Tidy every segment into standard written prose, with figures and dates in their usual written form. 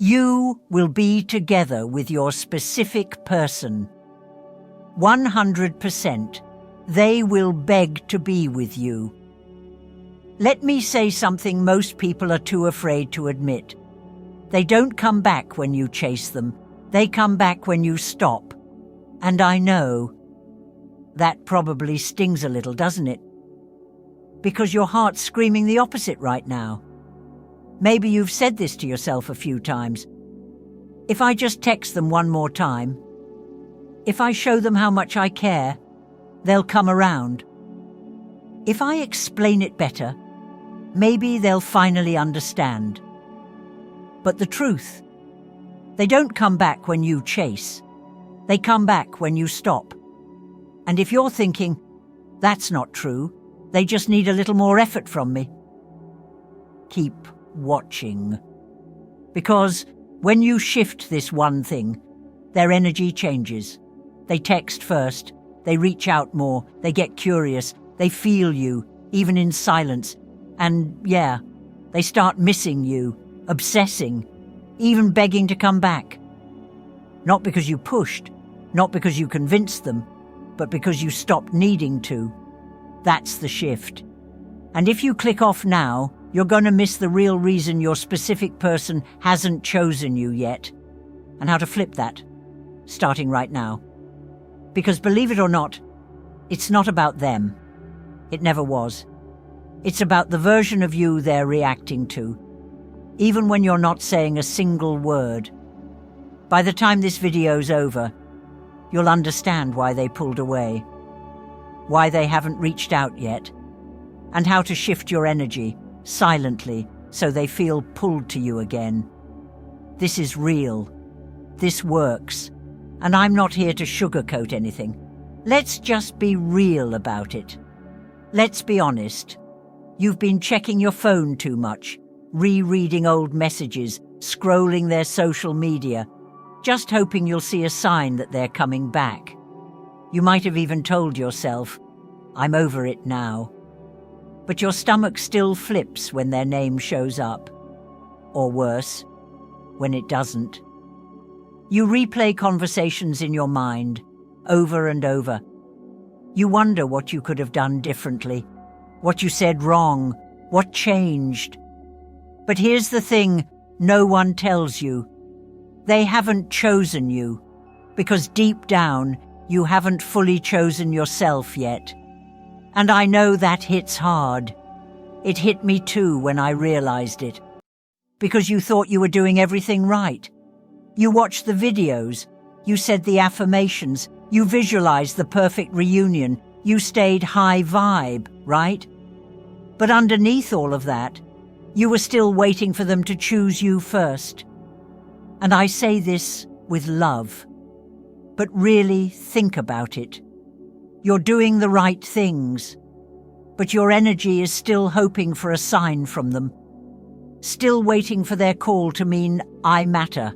You will be together with your specific person. 100%. They will beg to be with you. Let me say something most people are too afraid to admit. They don't come back when you chase them. They come back when you stop. And I know that probably stings a little, doesn't it? Because your heart's screaming the opposite right now. Maybe you've said this to yourself a few times. If I just text them one more time, if I show them how much I care, they'll come around. If I explain it better, maybe they'll finally understand. But the truth, they don't come back when you chase. They come back when you stop. And if you're thinking, that's not true, they just need a little more effort from me, keep watching. Because when you shift this one thing, their energy changes. They text first, they reach out more, they get curious, they feel you, even in silence. And yeah, they start missing you, obsessing, even begging to come back. Not because you pushed, not because you convinced them, but because you stopped needing to. That's the shift. And if you click off now, you're going to miss the real reason your specific person hasn't chosen you yet. And how to flip that, starting right now. Because believe it or not, it's not about them. It never was. It's about the version of you they're reacting to, even when you're not saying a single word. By the time this video's over, you'll understand why they pulled away, why they haven't reached out yet, and how to shift your energy silently so they feel pulled to you again. This is real. This works. And I'm not here to sugarcoat anything. Let's just be real about it. Let's be honest. You've been checking your phone too much, rereading old messages, scrolling their social media, just hoping you'll see a sign that they're coming back. You might have even told yourself, I'm over it now. But your stomach still flips when their name shows up. Or worse, when it doesn't. You replay conversations in your mind, over and over. You wonder what you could have done differently, what you said wrong, what changed. But here's the thing no one tells you. They haven't chosen you, because deep down, you haven't fully chosen yourself yet. And I know that hits hard. It hit me too when I realized it. Because you thought you were doing everything right. You watched the videos, you said the affirmations, you visualized the perfect reunion, you stayed high vibe, right? But underneath all of that, you were still waiting for them to choose you first. And I say this with love. But really think about it. You're doing the right things, but your energy is still hoping for a sign from them. Still waiting for their call to mean I matter.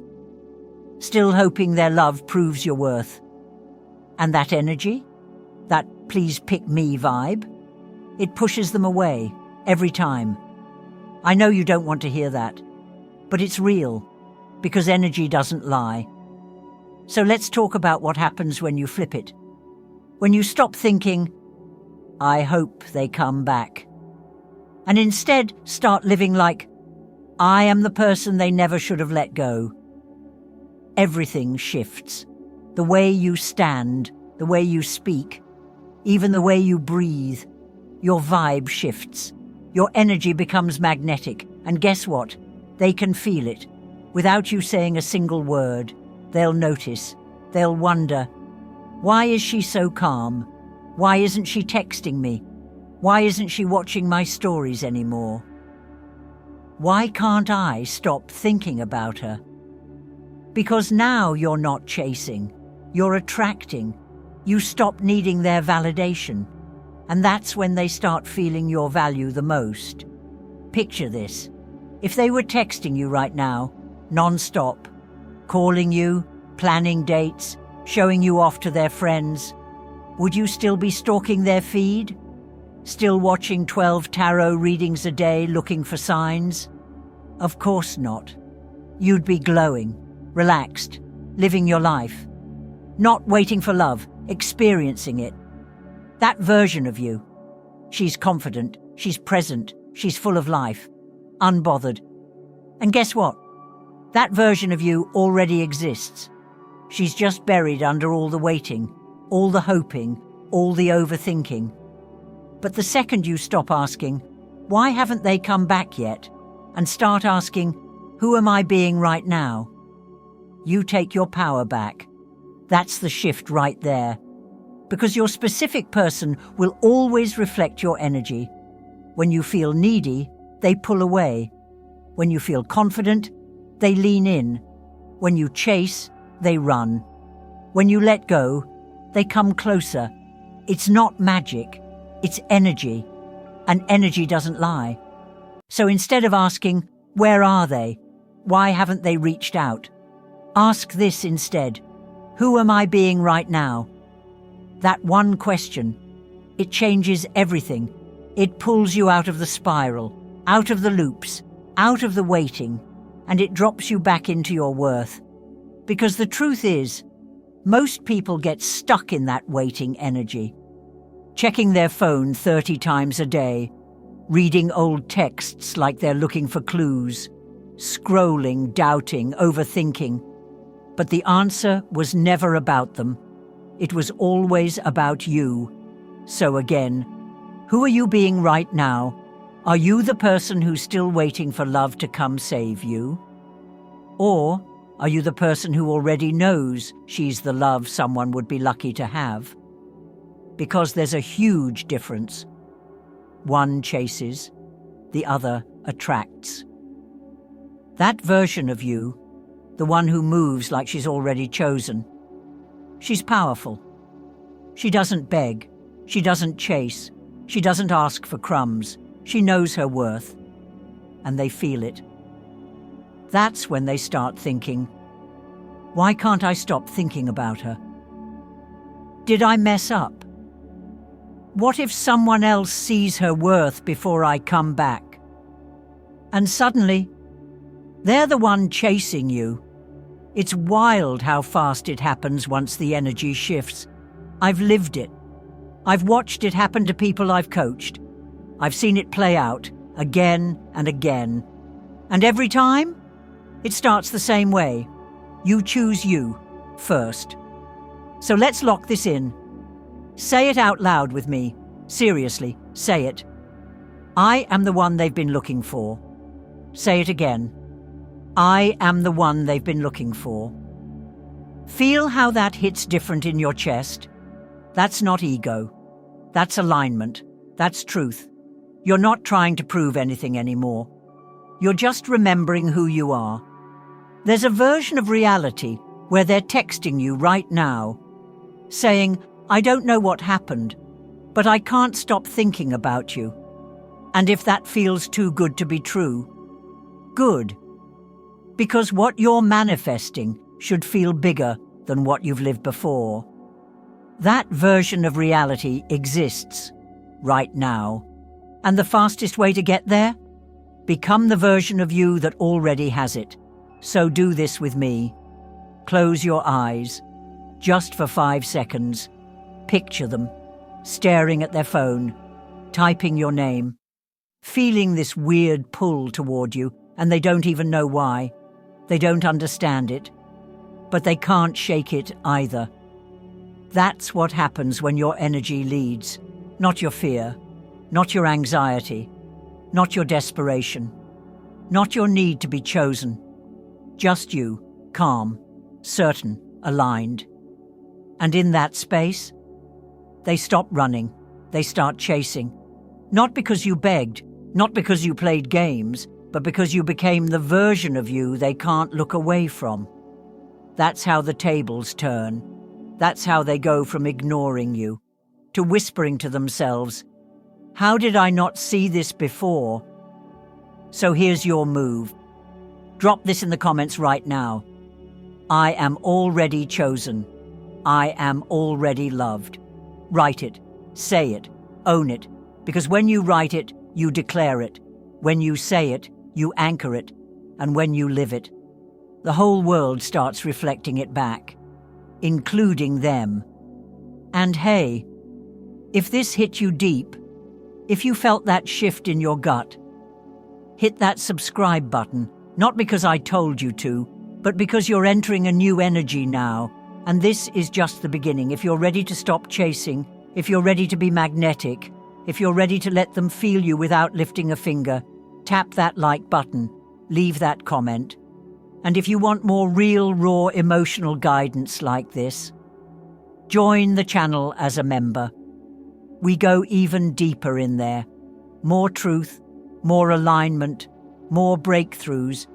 Still hoping their love proves your worth. And that energy, that please pick me vibe, it pushes them away every time. I know you don't want to hear that, but it's real, because energy doesn't lie. So let's talk about what happens when you flip it. When you stop thinking, I hope they come back, and instead start living like, I am the person they never should have let go. Everything shifts. The way you stand, the way you speak, even the way you breathe. Your vibe shifts. Your energy becomes magnetic. And guess what? They can feel it. Without you saying a single word, they'll notice. They'll wonder, why is she so calm? Why isn't she texting me? Why isn't she watching my stories anymore? Why can't I stop thinking about her? Because now you're not chasing, you're attracting. You stop needing their validation. And that's when they start feeling your value the most. Picture this. If they were texting you right now, non-stop, calling you, planning dates, showing you off to their friends, would you still be stalking their feed? Still watching 12 tarot readings a day looking for signs? Of course not. you'd be glowing, relaxed, living your life. Not waiting for love, experiencing it. That version of you. She's confident, she's present, she's full of life, unbothered. And guess what? That version of you already exists. She's just buried under all the waiting, all the hoping, all the overthinking. But the second you stop asking, why haven't they come back yet? And start asking, who am I being right now? You take your power back. That's the shift right there. Because your specific person will always reflect your energy. When you feel needy, they pull away. When you feel confident, they lean in. When you chase, they run. When you let go, they come closer. It's not magic, it's energy. And energy doesn't lie. So instead of asking, where are they? Why haven't they reached out? Ask this instead. Who am I being right now? That one question, it changes everything. It pulls you out of the spiral, out of the loops, out of the waiting, and it drops you back into your worth. Because the truth is, most people get stuck in that waiting energy. Checking their phone 30 times a day, reading old texts like they're looking for clues, scrolling, doubting, overthinking. But the answer was never about them. It was always about you. So again, who are you being right now? Are you the person who's still waiting for love to come save you? Or are you the person who already knows she's the love someone would be lucky to have? Because there's a huge difference. One chases, the other attracts. That version of you, the one who moves like she's already chosen, she's powerful. She doesn't beg, she doesn't chase, she doesn't ask for crumbs. She knows her worth, and they feel it. That's when they start thinking, why can't I stop thinking about her? Did I mess up? What if someone else sees her worth before I come back? And suddenly, they're the one chasing you. It's wild how fast it happens once the energy shifts. I've lived it. I've watched it happen to people I've coached. I've seen it play out again and again. And every time, it starts the same way. You choose you first. So let's lock this in. Say it out loud with me. Seriously, say it. I am the one they've been looking for. Say it again. I am the one they've been looking for. Feel how that hits different in your chest. That's not ego. That's alignment. That's truth. You're not trying to prove anything anymore. You're just remembering who you are. There's a version of reality where they're texting you right now, saying, I don't know what happened, but I can't stop thinking about you. And if that feels too good to be true, good. Because what you're manifesting should feel bigger than what you've lived before. That version of reality exists right now. And the fastest way to get there? Become the version of you that already has it. So do this with me. Close your eyes, just for 5 seconds. Picture them, staring at their phone, typing your name, feeling this weird pull toward you, and they don't even know why. They don't understand it, but they can't shake it either. That's what happens when your energy leads, not your fear, not your anxiety, not your desperation, not your need to be chosen. Just you, calm, certain, aligned. And in that space, they stop running, they start chasing. Not because you begged, not because you played games, but because you became the version of you they can't look away from. That's how the tables turn. That's how they go from ignoring you to whispering to themselves, how did I not see this before? So here's your move. Drop this in the comments right now. I am already chosen. I am already loved. Write it, say it, own it, because when you write it, you declare it. When you say it, you anchor it, and when you live it, the whole world starts reflecting it back, including them. And hey, if this hit you deep, if you felt that shift in your gut, hit that subscribe button, not because I told you to, but because you're entering a new energy now, and this is just the beginning. If you're ready to stop chasing, if you're ready to be magnetic, if you're ready to let them feel you without lifting a finger, tap that like button, leave that comment. And if you want more real, raw, emotional guidance like this, join the channel as a member. We go even deeper in there. More truth, more alignment, more breakthroughs,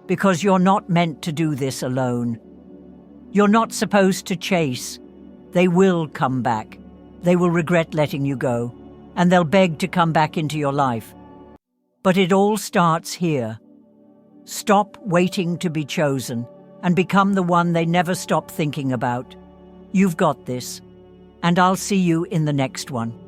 because you're not meant to do this alone. You're not supposed to chase. They will come back. They will regret letting you go, and they'll beg to come back into your life. But it all starts here. Stop waiting to be chosen and become the one they never stop thinking about. You've got this, and I'll see you in the next one.